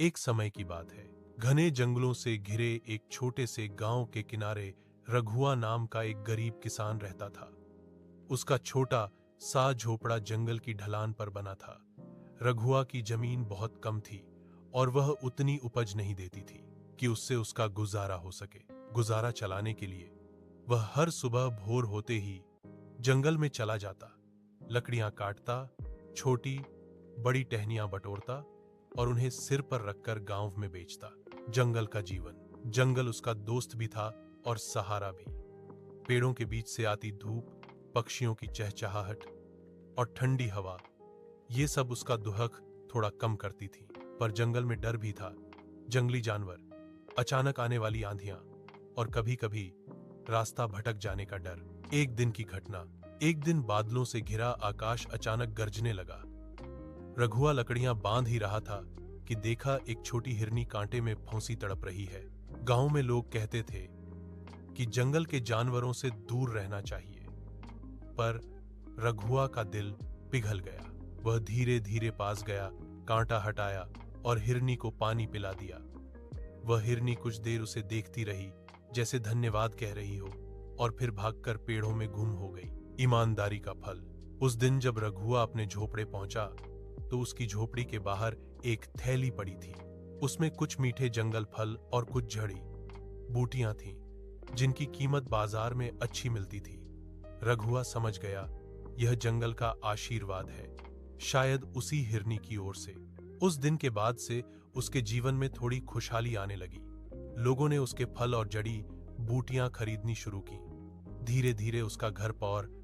एक समय की बात है। घने जंगलों से घिरे एक छोटे से गांव के किनारे रघुआ नाम का एक गरीब किसान रहता था। उसका छोटा सा झोपड़ा जंगल की ढलान पर बना था। रघुआ की जमीन बहुत कम थी और वह उतनी उपज नहीं देती थी कि उससे उसका गुजारा हो सके। गुजारा चलाने के लिए वह हर सुबह भोर होते ही जंगल में चला जाता, लकड़ियां काटता, छोटी बड़ी टहनियां बटोरता और उन्हें सिर पर रखकर गांव में बेचता। जंगल का जीवन, जंगल उसका दोस्त भी था और सहारा भी। पेड़ों के बीच से आती धूप, पक्षियों की चहचहाहट और ठंडी हवा, ये सब उसका दुहक थोड़ा कम करती थी। पर जंगल में डर भी था। जंगली जानवर, अचानक आने वाली आंधियां और कभी कभी रास्ता भटक जाने का डर। एक दिन की घटना। एक दिन बादलों से घिरा आकाश अचानक गरजने लगा। रघुआ लकड़ियां बांध ही रहा था कि देखा एक छोटी हिरनी कांटे में फंसी तड़प रही है। गांव में लोग कहते थे कि जंगल के जानवरों से दूर रहना चाहिए, पर रघुआ का दिल पिघल गया। वह धीरे धीरे पास गया, कांटा हटाया और हिरनी को पानी पिला दिया। वह हिरनी कुछ देर उसे देखती रही, जैसे धन्यवाद कह रही हो, और फिर भागकर पेड़ों में गुम हो गई। ईमानदारी का फल। उस दिन जब रघुआ अपने झोपड़े पहुंचा तो उसकी झोपड़ी के बाहर एक थैली पड़ी थी। उसमें कुछ मीठे जंगल फल और कुछ झड़ी बूटियां थीं, जिनकी कीमत बाजार में अच्छी मिलती थी। रघुआ समझ गया, यह जंगल का आशीर्वाद है, शायद उसी हिरनी की ओर से। उस दिन के बाद से उसके जीवन में थोड़ी खुशहाली आने लगी। लोगों ने उसके फल और जड़ी बूटियां खरीदनी शुरू की। धीरे धीरे उसका घर पौर